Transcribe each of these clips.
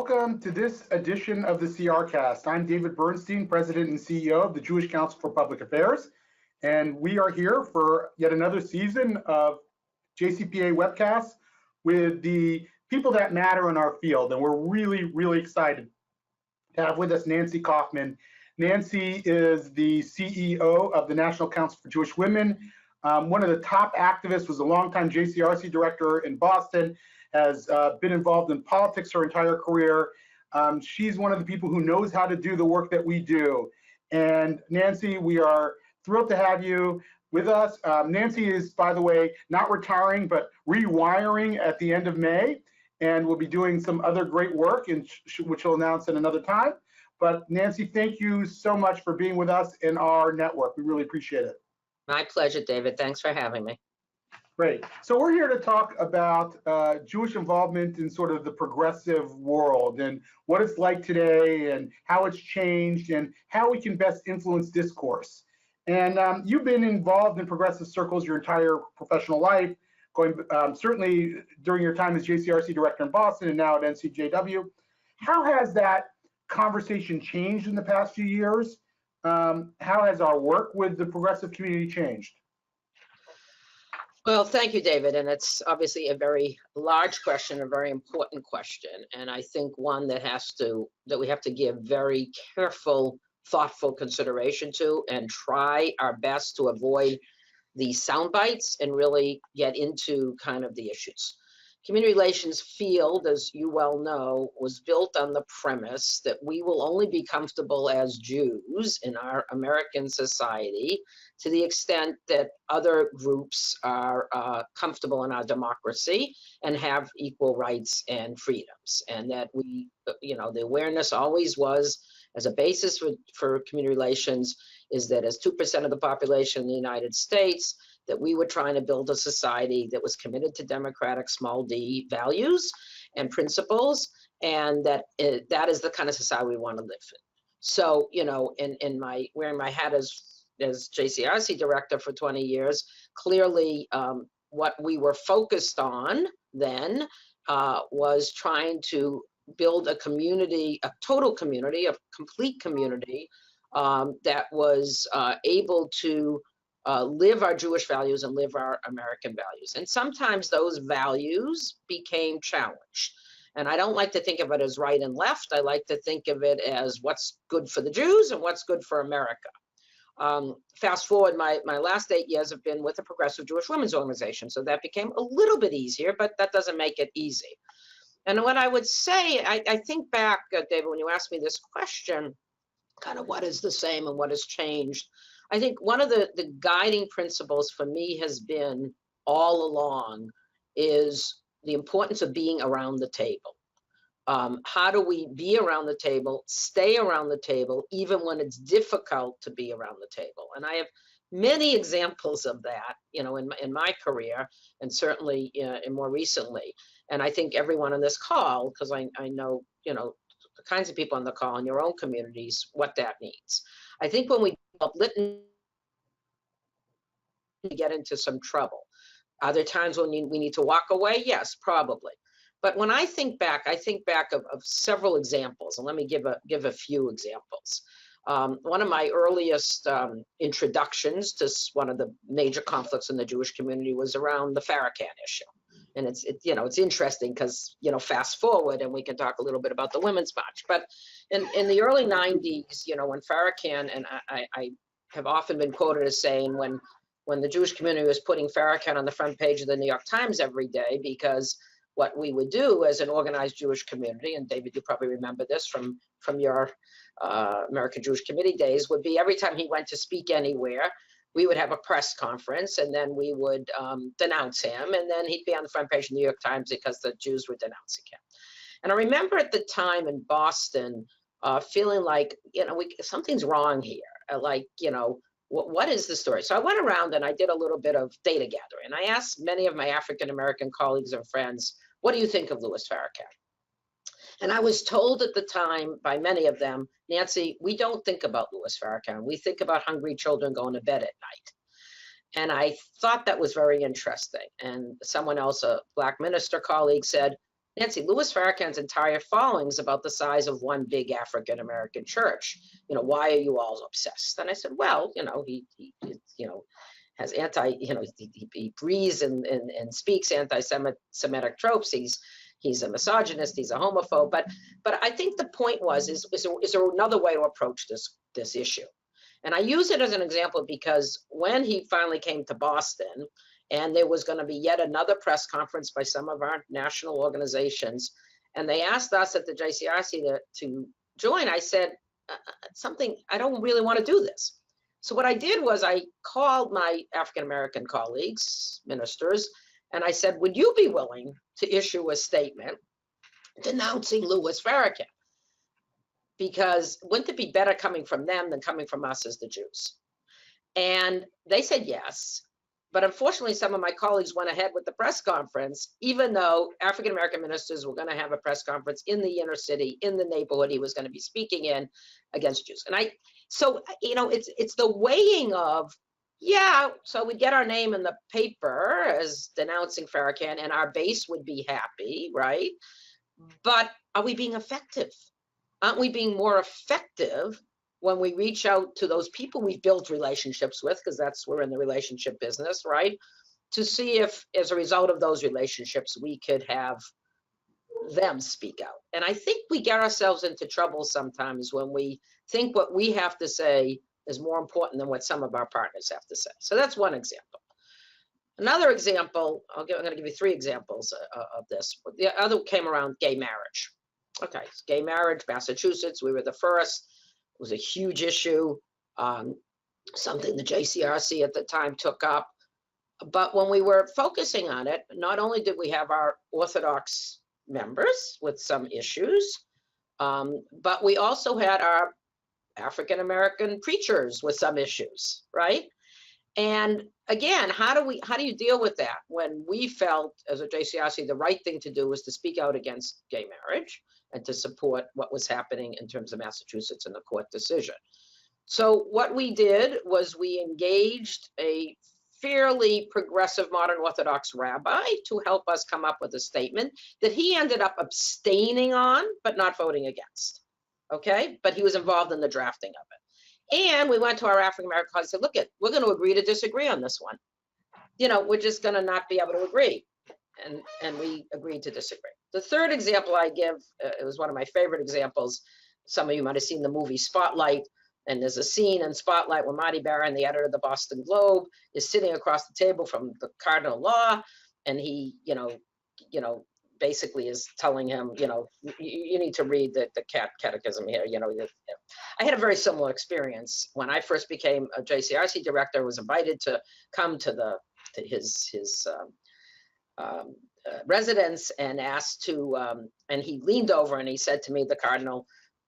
welcome to this edition of the CRCast. I'm David Bernstein, President and CEO of the Jewish Council for Public Affairs, and we are here for yet another season of JCPA webcasts with the people that matter in our field, and we're really excited to have with us Nancy Kaufman. Nancy is the CEO of the National Council for Jewish Women, one of the top activists, was a longtime JCRC director in Boston, has been involved in politics her entire career. She's one of the people who knows how to do the work that we do. And Nancy, we are thrilled to have you with us. Nancy is, by the way, not retiring, but rewiring at the end of May, and will be doing some other great work, which we'll announce at another time. But Nancy, thank you so much for being with us in our network. We really appreciate it. My pleasure, David. Thanks for having me. Great. So we're here to talk about Jewish involvement in sort of the progressive world and what it's like today and how it's changed and how we can best influence discourse. And you've been involved in progressive circles your entire professional life, going certainly during your time as JCRC director in Boston and now at NCJW. How has that conversation changed in the past few years? How has our work with the progressive community changed? Well, thank you, David. And it's obviously a very large question, a very important question. And I think one that we have to give very careful, thoughtful consideration to and try our best to avoid the sound bites and really get into kind of the issues. Community relations field, as you well know, was built on the premise that we will only be comfortable as Jews in our American society to the extent that other groups are comfortable in our democracy and have equal rights and freedoms. And that we, the awareness always was, as a basis for community relations, is that as 2% of the population in the United States, that we were trying to build a society that was committed to democratic small d values and principles, and that is the kind of society we want to live in. So, in my wearing my hat as JCRC director for 20 years, clearly what we were focused on then was trying to build a community, a total community, a complete community that was able to live our Jewish values and live our American values. And sometimes those values became challenged. And I don't like to think of it as right and left. I like to think of it as what's good for the Jews and what's good for America. Fast forward, my last 8 years have been with the Progressive Jewish Women's Organization. So that became a little bit easier, but that doesn't make it easy. And what I would say, I think back, David, when you asked me this question, kind of what is the same and what has changed, I think one of the guiding principles for me has been all along is the importance of being around the table. How do we be around the table, stay around the table, even when it's difficult to be around the table? And I have many examples of that, in my career, and certainly more recently. And I think everyone on this call, because I know, the kinds of people on the call in your own communities, what that means. I think when we get into some trouble. Are there times when we need to walk away? Yes, probably. But when I think back of several examples, and let me give a few examples. One of my earliest introductions to one of the major conflicts in the Jewish community was around the Farrakhan issue. And it's interesting because, fast forward and we can talk a little bit about the Women's March. But in the early 90s, when Farrakhan, and I have often been quoted as saying when the Jewish community was putting Farrakhan on the front page of the New York Times every day, because what we would do as an organized Jewish community, and David, you probably remember this from your American Jewish Committee days, would be every time he went to speak anywhere, we would have a press conference, and then we would denounce him, and then he'd be on the front page of the New York Times because the Jews were denouncing him. And I remember at the time in Boston feeling like, something's wrong here. What is the story? So I went around and I did a little bit of data gathering. And I asked many of my African-American colleagues and friends, what do you think of Louis Farrakhan? And I was told at the time by many of them, Nancy, we don't think about Louis Farrakhan. We think about hungry children going to bed at night. And I thought that was very interesting. And someone else, a Black minister colleague, said, Nancy, Louis Farrakhan's entire following is about the size of one big African-American church. Why are you all obsessed? And I said, well, he has he breathes and speaks anti-Semitic tropes. He's a misogynist, he's a homophobe. But I think the point was, is there another way to approach this issue? And I use it as an example because when he finally came to Boston, and there was going to be yet another press conference by some of our national organizations, and they asked us at the JCRC to join, I said, I don't really want to do this. So what I did was I called my African-American colleagues, ministers, and I said, would you be willing to issue a statement denouncing Louis Farrakhan? Because wouldn't it be better coming from them than coming from us as the Jews? And they said yes. But unfortunately, some of my colleagues went ahead with the press conference, even though African-American ministers were going to have a press conference in the inner city, in the neighborhood he was going to be speaking in against Jews. And so it's the weighing of, yeah, so we get our name in the paper as denouncing Farrakhan and our base would be happy, right? But are we being effective? Aren't we being more effective when we reach out to those people we've built relationships with, because we're in the relationship business, right? To see if, as a result of those relationships, we could have them speak out. And I think we get ourselves into trouble sometimes when we think what we have to say is more important than what some of our partners have to say. So that's one example. Another example, I'm going to give you 3 examples of this. The other came around gay marriage. Okay, gay marriage, Massachusetts, we were the first. It was a huge issue, something the JCRC at the time took up. But when we were focusing on it, not only did we have our Orthodox members with some issues, but we also had our African-American preachers with some issues, right? And again, how do you deal with that when we felt as a JCRC the right thing to do was to speak out against gay marriage and to support what was happening in terms of Massachusetts and the court decision? So what we did was we engaged a fairly progressive modern Orthodox rabbi to help us come up with a statement that he ended up abstaining on, but not voting against. Okay, but he was involved in the drafting of it. And we went to our African-American colleagues and said, look, we're going to agree to disagree on this one. We're just going to not be able to agree. And we agreed to disagree. The third example I give, it was one of my favorite examples. Some of you might have seen the movie Spotlight, and there's a scene in Spotlight where Marty Barron, the editor of the Boston Globe, is sitting across the table from the cardinal law, and he, basically is telling him, you need to read the catechism here. I had a very similar experience when I first became a JCRC director. I was invited to come to his residence and asked to, and he leaned over and he said to me, the cardinal,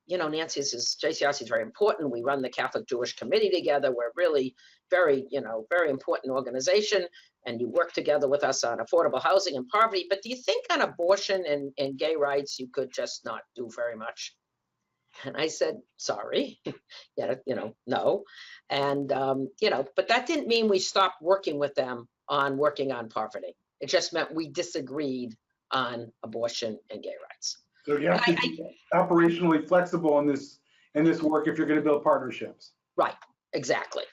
Nancy, JCRC is very important. We run the Catholic Jewish Committee together. We're really very important organization. And you work together with us on affordable housing and poverty. But do you think on abortion and gay rights, you could just not do very much? And I said, sorry, no. And, but that didn't mean we stopped working with them on working on poverty. It just meant we disagreed on abortion and gay rights. So you have to be operationally flexible in this work if you're going to build partnerships. Right, exactly.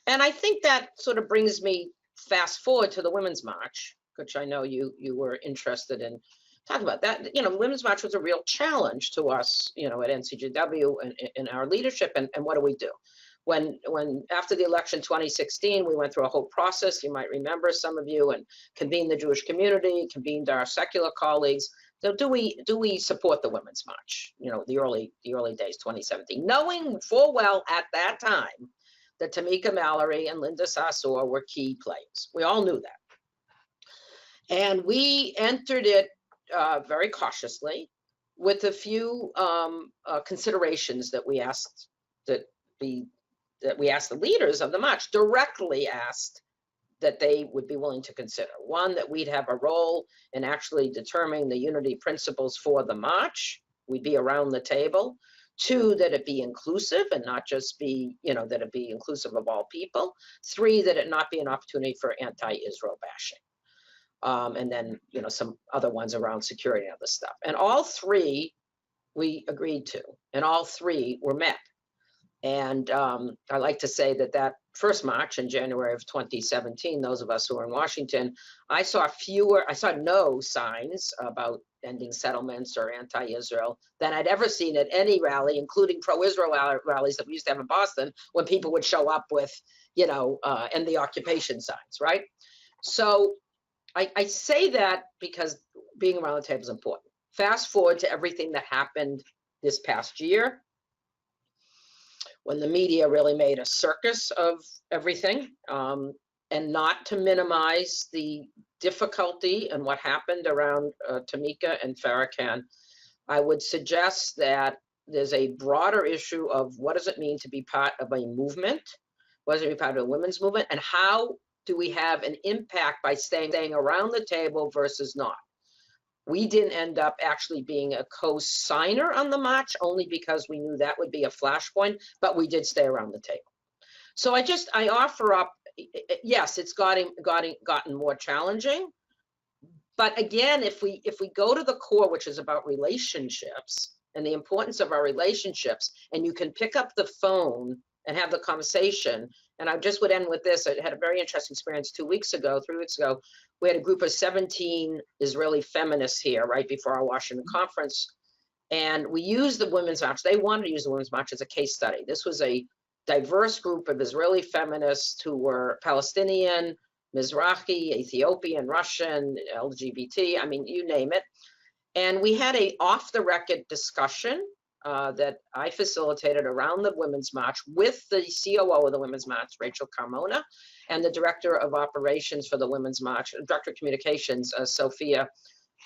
And I think that sort of brings me fast forward to the Women's March, which I know you were interested in talking about. That, Women's March was a real challenge to us, at NCJW and in our leadership. And what do we do? When after the election 2016, we went through a whole process, you might remember, some of you, and convened the Jewish community, convened our secular colleagues. So do we support the Women's March? The early days, 2017, knowing full well at that time that Tamika Mallory and Linda Sarsour were key players. We all knew that. And we entered it very cautiously with a few considerations that we asked the leaders of the march, directly asked that they would be willing to consider. One, that we'd have a role in actually determining the unity principles for the march. We'd be around the table. 2, that it be inclusive and not just be, that it be inclusive of all people. 3, that it not be an opportunity for anti-Israel bashing. and then, you know, some other ones around security and other stuff. And all three we agreed to, and all three were met. And I like to say that that first march in January of 2017, those of us who were in Washington, I saw no signs about ending settlements or anti-Israel than I'd ever seen at any rally, including pro-Israel rallies that we used to have in Boston, when people would show up with, you know, end the occupation signs, right? So I say that because being around the table is important. Fast forward to everything that happened this past year, when the media really made a circus of everything, and not to minimize the difficulty and what happened around Tamika and Farrakhan, I would suggest that there's a broader issue of what does it mean to be part of a movement? What does it mean part of a women's movement? And how do we have an impact by staying around the table versus not? We didn't end up actually being a co-signer on the march, only because we knew that would be a flashpoint, but we did stay around the table. So I offer up, yes, it's gotten more challenging, but again, if we go to the core, which is about relationships and the importance of our relationships, and you can pick up the phone and have the conversation. And I just would end with this. I had a very interesting experience 3 weeks ago. We had a group of 17 Israeli feminists here right before our Washington conference. And we used the Women's March. They wanted to use the Women's March as a case study. This was a diverse group of Israeli feminists who were Palestinian, Mizrahi, Ethiopian, Russian, LGBT, I mean, you name it. And we had a off-the-record discussion that I facilitated around the Women's March with the COO of the Women's March, Rachel Carmona, and the Director of Operations for the Women's March, Director of Communications, Sophia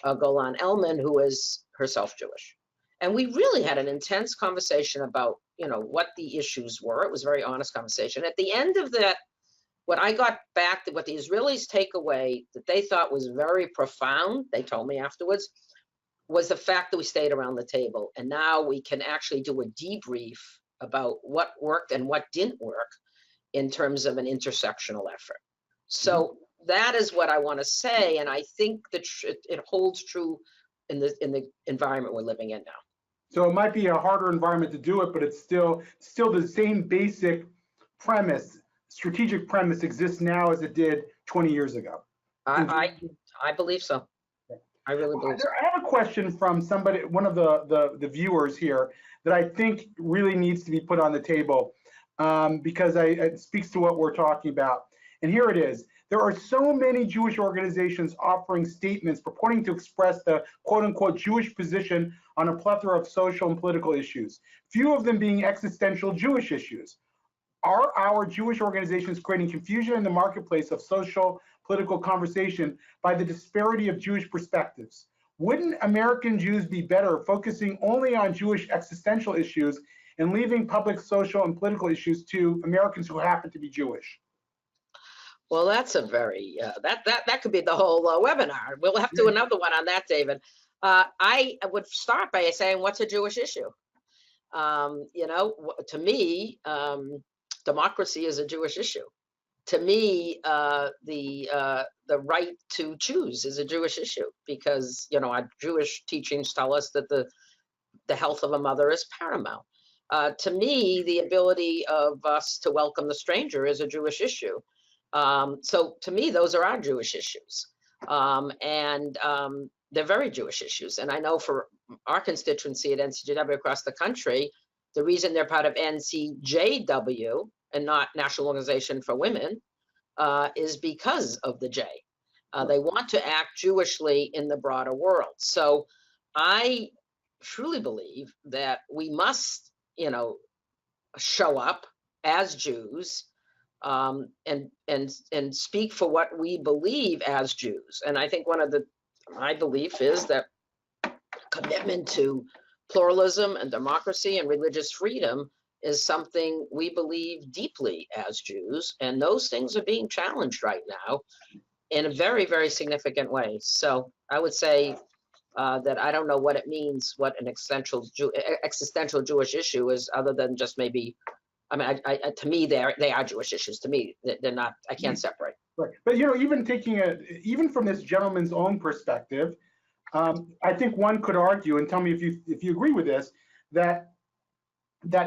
Golan-Elman, who is herself Jewish. And we really had an intense conversation about, you know, what the issues were. It was a very honest conversation. At the end of that, what I got back, what the Israelis take away that they thought was very profound, they told me afterwards, was the fact that we stayed around the table. And now we can actually do a debrief about what worked and what didn't work in terms of an intersectional effort. So that is what I want to say. And I think that it holds true in the environment we're living in now. So it might be a harder environment to do it, but it's still the same basic premise, strategic premise exists now as it did 20 years ago. I believe so. I really believe so. I have a question from somebody, one of the viewers here, that I think really needs to be put on the table because it speaks to what we're talking about. And here it is. There are so many Jewish organizations offering statements purporting to express the quote-unquote Jewish position on a plethora of social and political issues, few of them being existential Jewish issues. Are our Jewish organizations creating confusion in the marketplace of social, political conversation by the disparity of Jewish perspectives? Wouldn't American Jews be better focusing only on Jewish existential issues and leaving public social and political issues to Americans who happen to be Jewish? Well, that's a very, that could be the whole webinar. We'll have to do another one on that, David. I would start by saying, what's a Jewish issue? You know, to me, democracy is a Jewish issue. To me, the right to choose is a Jewish issue because, you know, our Jewish teachings tell us that the health of a mother is paramount. To me, the ability of us to welcome the stranger is a Jewish issue. So to me, those are our Jewish issues. And they're very Jewish issues. And I know for our constituency at NCJW across the country, the reason they're part of NCJW and not National Organization for Women is because of the J. They want to act Jewishly in the broader world. So I truly believe that we must, you know, show up as Jews and speak for what we believe as Jews. And I think my belief is that commitment to pluralism and democracy and religious freedom is something we believe deeply as Jews, and those things are being challenged right now in a very, very significant way. So I would say that I don't know what it means, what an existential Jewish issue is, other than just maybe, I mean, to me, they are Jewish issues. To me, they're not, I can't separate. Right. But even from this gentleman's own perspective, I think one could argue, and tell me if you agree with this, that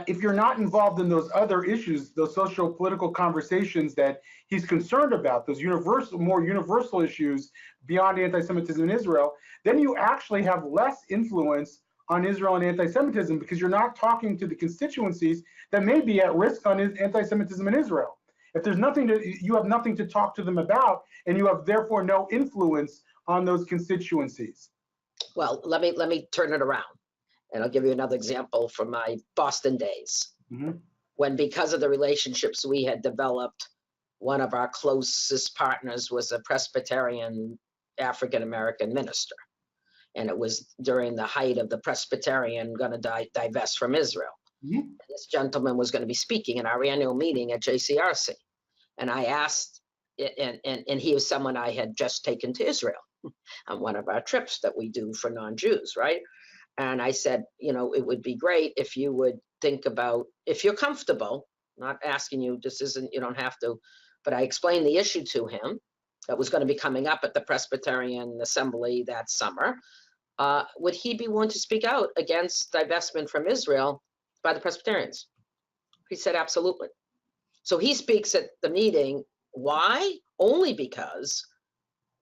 if you're not involved in those other issues, those social political conversations that he's concerned about, those more universal issues beyond anti-Semitism in Israel, then you actually have less influence on Israel and anti-Semitism, because you're not talking to the constituencies that may be at risk on anti-Semitism in Israel. If you have nothing to talk to them about, and you have therefore no influence on those constituencies. Well, let me turn it around. And I'll give you another example from my Boston days, when, because of the relationships we had developed, one of our closest partners was a Presbyterian African-American minister. And it was during the height of the Presbyterian going to divest from Israel. This gentleman was going to be speaking in our annual meeting at JCRC. And I asked, and he was someone I had just taken to Israel on one of our trips that we do for non-Jews, right? And I said, you know, it would be great if you would think about, if you're comfortable, not asking you, this isn't, you don't have to, but I explained the issue to him that was going to be coming up at the Presbyterian Assembly that summer. Would he be willing to speak out against divestment from Israel by the Presbyterians? He said, absolutely. So he speaks at the meeting. Why? Only because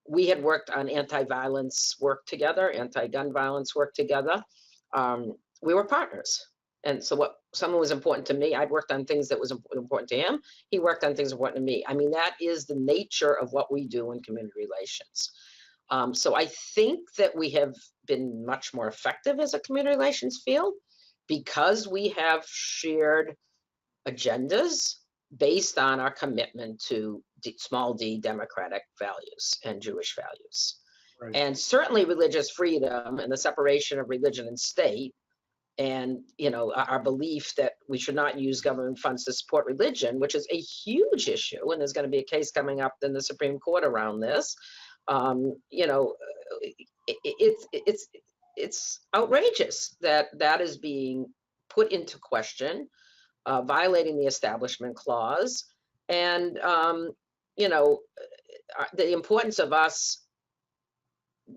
we had worked on anti-violence work together, anti-gun violence work together. We were partners. And so what someone was important to me, I'd worked on things that was important to him. He worked on things important to me. I mean, that is the nature of what we do in community relations. So I think that we have been much more effective as a community relations field because we have shared agendas based on our commitment to small d democratic values and Jewish values. Right. And certainly religious freedom and the separation of religion and state, and you know, our belief that we should not use government funds to support religion, which is a huge issue, and there's going to be a case coming up in the Supreme Court around this. You know, it's outrageous that that is being put into question, violating the Establishment Clause, and you know, the importance of us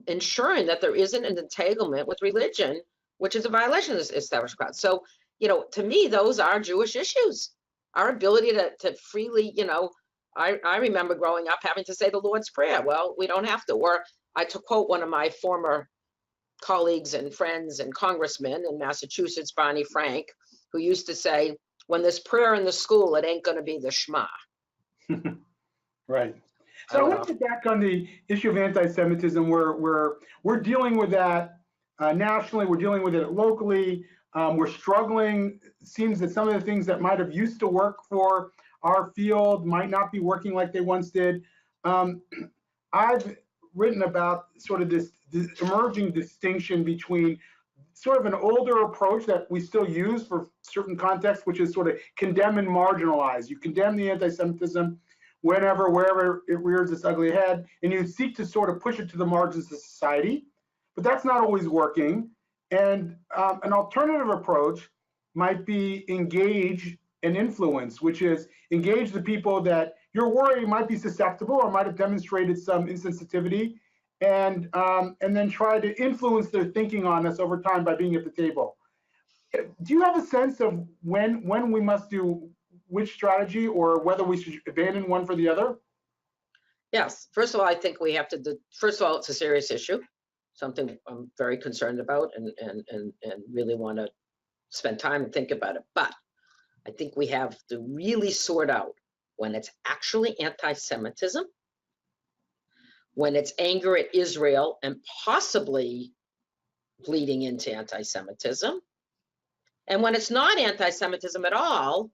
ensuring that there isn't an entanglement with religion, which is a violation of the Establishment Clause. So, you know, to me, those are Jewish issues. Our ability to freely, you know, I remember growing up having to say the Lord's Prayer. Well, we don't have to. Or to quote one of my former colleagues and friends and congressmen in Massachusetts, Barney Frank, who used to say, when there's prayer in the school, it ain't going to be the Shema. Right. So I want to get back on the issue of anti-Semitism, where we're dealing with that nationally, we're dealing with it locally, we're struggling. It seems that some of the things that might have used to work for our field might not be working like they once did. I've written about sort of this emerging distinction between sort of an older approach that we still use for certain contexts, which is sort of condemn and marginalize. You condemn the anti-Semitism whenever, wherever it rears its ugly head, and you seek to sort of push it to the margins of society, but that's not always working. And an alternative approach might be engage and influence, which is engage the people that you're worried might be susceptible or might have demonstrated some insensitivity, and then try to influence their thinking on us over time by being at the table. Do you have a sense of when we must do which strategy, or whether we should abandon one for the other? Yes. First of all, I think we have to first of all, it's a serious issue, something I'm very concerned about and really want to spend time and think about it. But I think we have to really sort out when it's actually anti-Semitism, when it's anger at Israel and possibly bleeding into anti-Semitism, and when it's not anti-Semitism at all,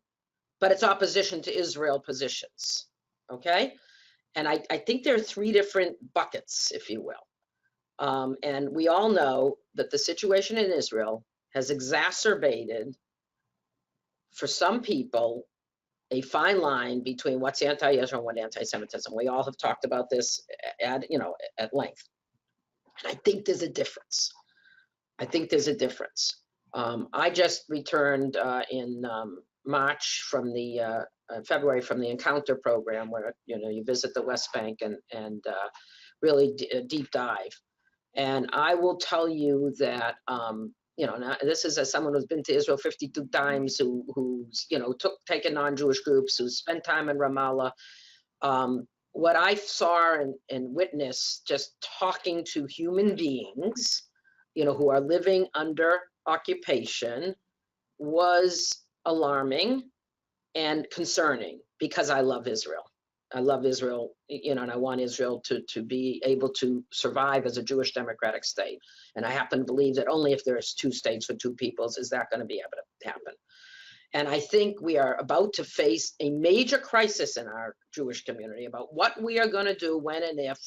but it's opposition to Israel positions, okay? And I think there are three different buckets, if you will. And we all know that the situation in Israel has exacerbated, for some people, a fine line between what's anti-Israel and what anti-Semitism. We all have talked about this at length. And I think there's a difference. I think there's a difference. I just returned in March from the February from the Encounter program, where you visit the West Bank and really deep dive. And I will tell you that now this is as someone who's been to Israel 52 times, who's taken non-Jewish groups, who's spent time in Ramallah. What I saw and witnessed just talking to human beings, who are living under occupation, was alarming and concerning, because I love Israel. I love Israel, and I want Israel to be able to survive as a Jewish democratic state. And I happen to believe that only if there's two states for two peoples is that going to be able to happen. And I think we are about to face a major crisis in our Jewish community about what we are going to do when and if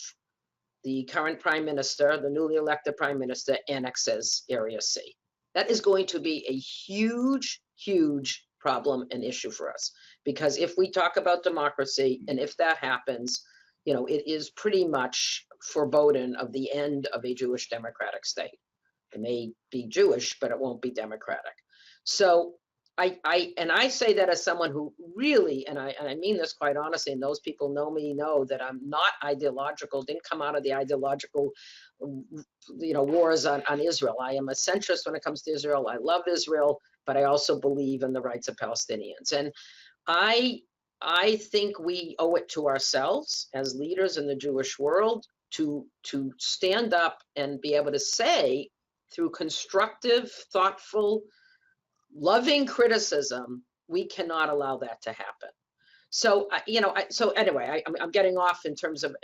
the current prime minister, the newly elected prime minister, annexes Area C. That is going to be a huge, huge problem and issue for us. Because if we talk about democracy, and if that happens, it is pretty much foreboding of the end of a Jewish democratic state. It may be Jewish, but it won't be democratic. So I say that as someone who really, and I mean this quite honestly, and those people know me know that I'm not ideological, didn't come out of the ideological wars on Israel. I am a centrist when it comes to Israel. I love Israel, but I also believe in the rights of Palestinians. And I think we owe it to ourselves as leaders in the Jewish world to stand up and be able to say, through constructive, thoughtful, loving criticism, we cannot allow that to happen. So, so anyway, I'm getting off in terms of,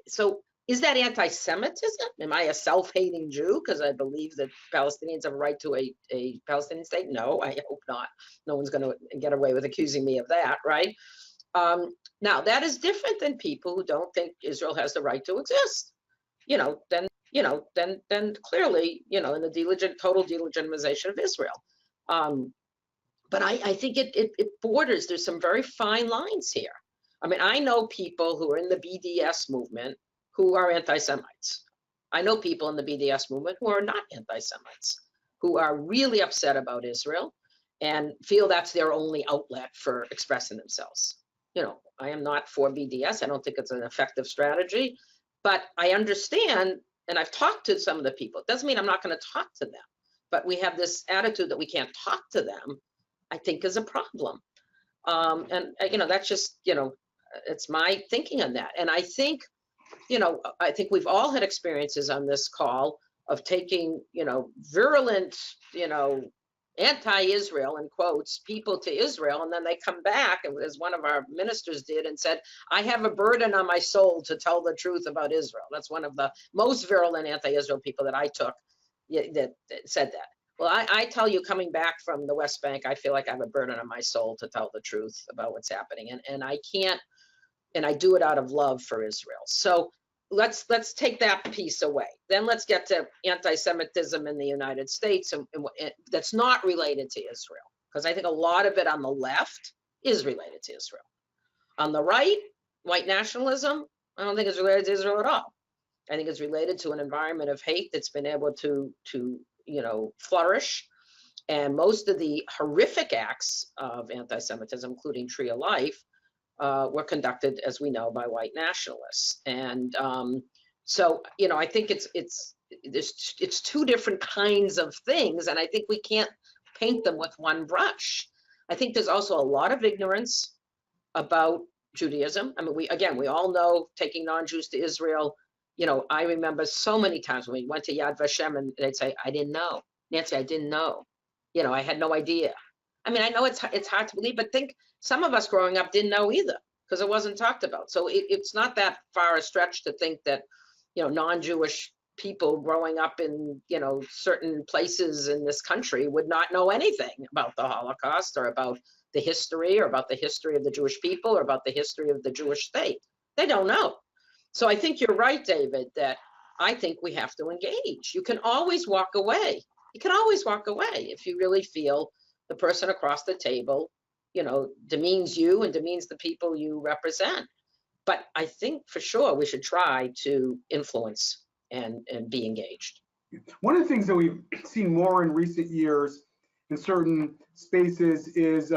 so is that anti-Semitism? Am I a self-hating Jew because I believe that Palestinians have a right to a Palestinian state? No, I hope not. No one's going to get away with accusing me of that, right? Now, that is different than people who don't think Israel has the right to exist. Then clearly, in the total delegitimization of Israel. But I think it borders, there's some very fine lines here. I mean, I know people who are in the BDS movement who are anti-Semites. I know people in the BDS movement who are not anti-Semites, who are really upset about Israel and feel that's their only outlet for expressing themselves. I am not for BDS. I don't think it's an effective strategy, but I understand, and I've talked to some of the people. It doesn't mean I'm not going to talk to them, but we have this attitude that we can't talk to them, I think is a problem. And that's just, it's my thinking on that. And I think, I think we've all had experiences on this call of taking, virulent, anti-Israel, in quotes, people to Israel, and then they come back, as one of our ministers did, and said, I have a burden on my soul to tell the truth about Israel. That's one of the most virulent anti-Israel people that I took that said that. Well, I tell you, coming back from the West Bank, I feel like I have a burden on my soul to tell the truth about what's happening. And I can't, and I do it out of love for Israel. So let's take that piece away. Then let's get to anti-Semitism in the United States, and that's not related to Israel, because I think a lot of it on the left is related to Israel. On the right, white nationalism, I don't think it's related to Israel at all. I think it's related to an environment of hate that's been able to flourish. And most of the horrific acts of anti-Semitism, including Tree of Life, were conducted, as we know, by white nationalists. And so, I think it's two different kinds of things, and I think we can't paint them with one brush. I think there's also a lot of ignorance about Judaism. I mean, we all know taking non-Jews to Israel. I remember so many times when we went to Yad Vashem and they'd say, I didn't know. Nancy, I didn't know. I had no idea. I mean, I know it's hard to believe, but think some of us growing up didn't know either because it wasn't talked about. So it's not that far a stretch to think that, non-Jewish people growing up in, certain places in this country would not know anything about the Holocaust or about the history or about the history of the Jewish people or about the history of the Jewish state. They don't know. So I think you're right, David, that I think we have to engage. You can always walk away. You can always walk away if you really feel the person across the table, demeans you and demeans the people you represent. But I think for sure we should try to influence and be engaged. One of the things that we've seen more in recent years in certain spaces is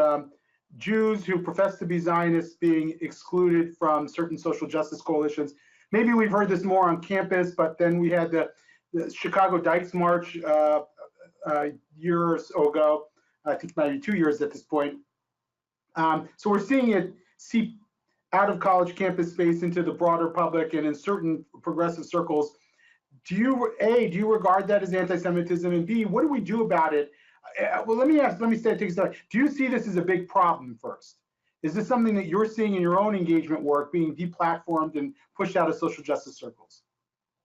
Jews who profess to be Zionists being excluded from certain social justice coalitions. Maybe we've heard this more on campus, but then we had the Chicago Dykes March a year or so ago, I think maybe 2 years at this point. So we're seeing it seep out of college campus space into the broader public and in certain progressive circles. Do you regard that as anti-Semitism? And B, what do we do about it? Well, let me take a step. Do you see this as a big problem first? Is this something that you're seeing in your own engagement work being deplatformed and pushed out of social justice circles?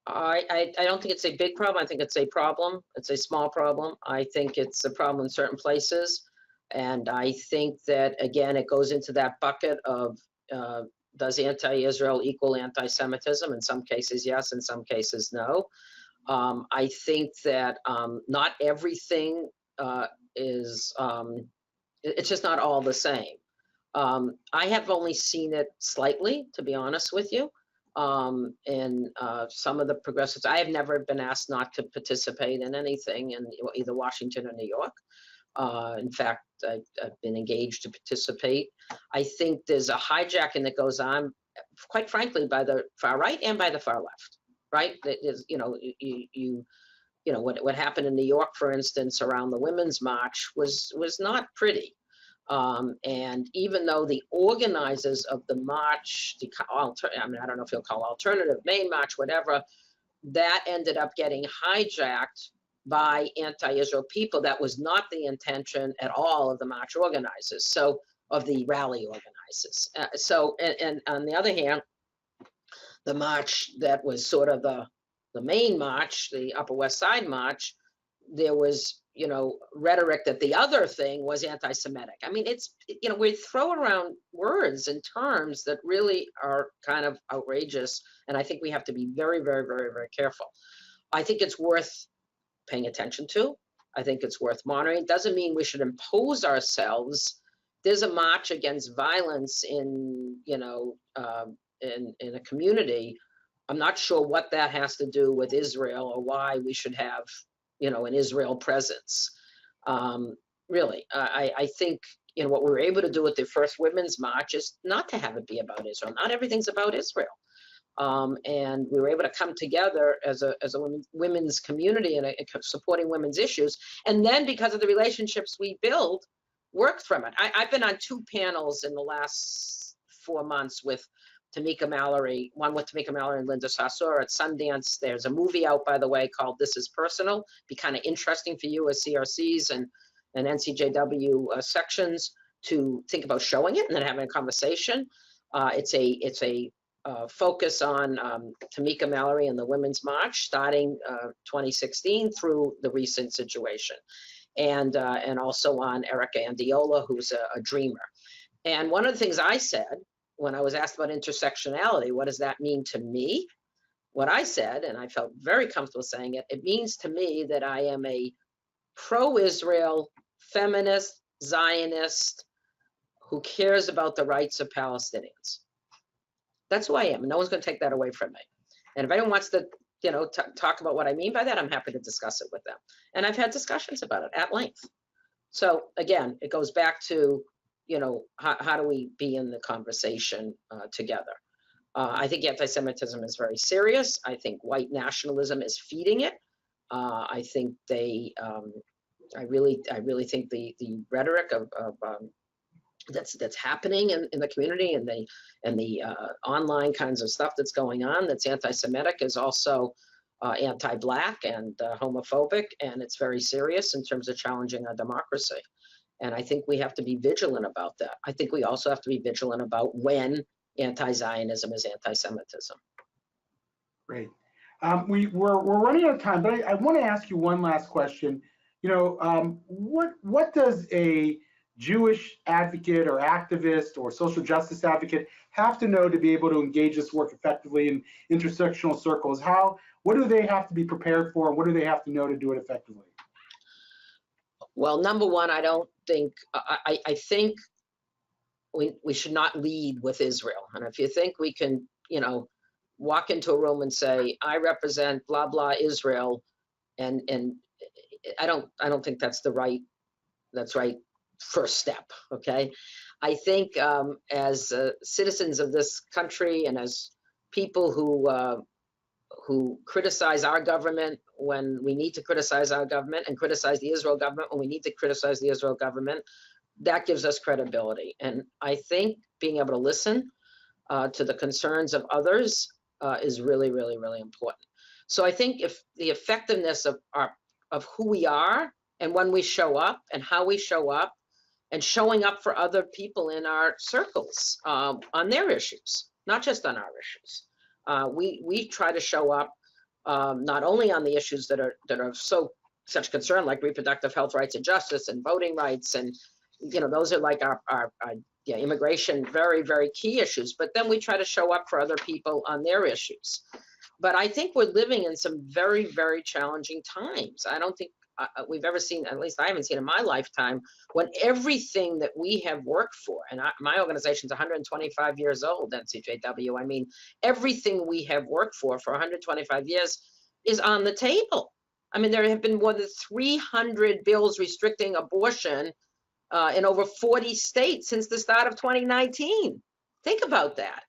I don't think it's a big problem. I think it's a problem. It's a small problem. I think it's a problem in certain places. And I think that, again, it goes into that bucket of does anti-Israel equal anti-Semitism? In some cases, yes. In some cases, no. I think that not everything is, it's just not all the same. I have only seen it slightly, to be honest with you. In some of the progressives, I have never been asked not to participate in anything in either Washington or New York. In fact, I've been engaged to participate. I think there's a hijacking that goes on, quite frankly, by the far right and by the far left. Right? It is, what happened in New York, for instance, around the Women's March was not pretty. And even though the organizers of the march, I don't know if you'll call it alternative, main march, whatever, that ended up getting hijacked by anti-Israel people. That was not the intention at all of the march organizers, so of the rally organizers. And on the other hand, the march that was sort of the main march, the Upper West Side march, there was, rhetoric that the other thing was anti-Semitic. I mean, it's, we throw around words and terms that really are kind of outrageous. And I think we have to be very, very, very, very careful. I think it's worth paying attention to. I think it's worth monitoring. It doesn't mean we should impose ourselves. There's a march against violence in a community. I'm not sure what that has to do with Israel or why we should have an Israel presence. Really, I think, what we were able to do with the first Women's March is not to have it be about Israel. Not everything's about Israel. And we were able to come together as a women's community and supporting women's issues. And then because of the relationships we build, work from it. I've been on 2 panels in the last 4 months with Tamika Mallory, one with Tamika Mallory and Linda Sarsour at Sundance. There's a movie out, by the way, called This Is Personal. Be kind of interesting for you as CRCs and NCJW sections to think about showing it and then having a conversation. It's a focus on Tamika Mallory and the Women's March starting 2016 through the recent situation. And also on Erica Andiola, who's a dreamer. And one of the things I said, when I was asked about intersectionality, what does that mean to me? What I said, and I felt very comfortable saying it, it means to me that I am a pro-Israel, feminist, Zionist, who cares about the rights of Palestinians. That's who I am, and no one's going to take that away from me. And if anyone wants to, talk about what I mean by that, I'm happy to discuss it with them. And I've had discussions about it at length. So again, it goes back to, how do we be in the conversation together? I think anti-Semitism is very serious. I think white nationalism is feeding it. I think I really think the rhetoric of that's happening in the community and the online kinds of stuff that's going on that's anti-Semitic is also anti-Black and homophobic, and it's very serious in terms of challenging our democracy. And I think we have to be vigilant about that. I think we also have to be vigilant about when anti-Zionism is anti-Semitism. Great. We're running out of time, but I want to ask you one last question. What does a Jewish advocate or activist or social justice advocate have to know to be able to engage this work effectively in intersectional circles? What do they have to be prepared for, and what do they have to know to do it effectively? Well, number one, I think we should not lead with Israel. And if you think we can, walk into a room and say, I represent blah, blah, Israel, and I don't think that's right first step, okay? I think as citizens of this country and as people who criticize our government when we need to criticize our government and criticize the Israel government when we need to criticize the Israel government, that gives us credibility. And I think being able to listen to the concerns of others is really, really, really important. So I think if the effectiveness of who we are and when we show up and how we show up and showing up for other people in our circles on their issues, not just on our issues. We try to show up not only on the issues that are such concern, like reproductive health rights and justice and voting rights, and those are like our immigration, very, very key issues. But then we try to show up for other people on their issues. But I think we're living in some very, very challenging times. I don't think we've ever seen, at least I haven't seen in my lifetime, when everything that we have worked for, and my organization's 125 years old, NCJW, I mean, everything we have worked for 125 years is on the table. I mean, there have been more than 300 bills restricting abortion in over 40 states since the start of 2019. Think about that.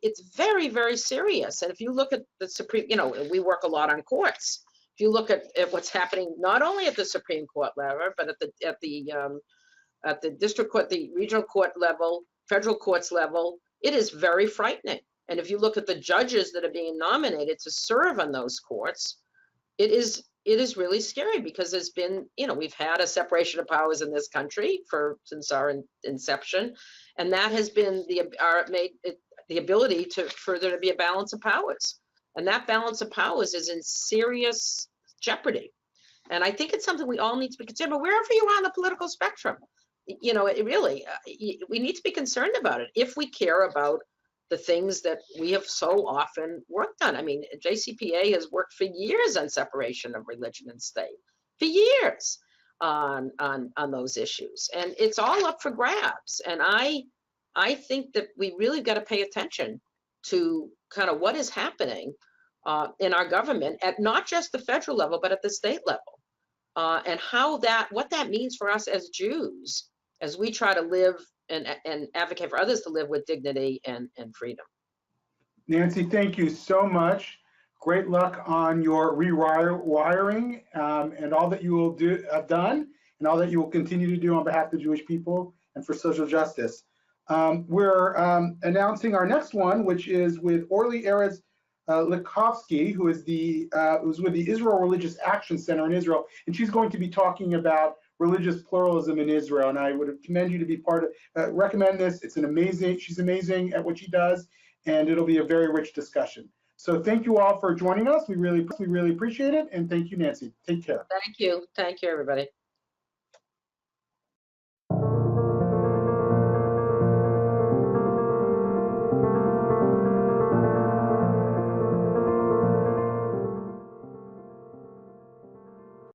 It's very, very serious. And if you look at the Supreme, we work a lot on courts. If you look at what's happening, not only at the Supreme Court level, but at the district court, the regional court level, federal courts level, it is very frightening. And if you look at the judges that are being nominated to serve on those courts, it is really scary, because there's been, we've had a separation of powers in this country since our inception, and that has been the ability for there to be a balance of powers. And that balance of powers is in serious jeopardy. And I think it's something we all need to be concerned about, wherever you are on the political spectrum. It really, we need to be concerned about it if we care about the things that we have so often worked on. I mean, JCPA has worked for years on separation of religion and state, for years on those issues. And it's all up for grabs. And I think that we really got to pay attention to kind of what is happening in our government at not just the federal level, but at the state level, and what that means for us as Jews as we try to live and advocate for others to live with dignity and freedom. Nancy, thank you so much. Great luck on your rewiring and all that you will have done and all that you will continue to do on behalf of the Jewish people and for social justice. We're announcing our next one, which is with Orly Erez Likovsky, who is who's with the Israel Religious Action Center in Israel, and she's going to be talking about religious pluralism in Israel. And I would commend you to be recommend this. She's amazing at what she does, and it'll be a very rich discussion. So thank you all for joining us. We really appreciate it, and thank you, Nancy. Take care. Thank you, everybody.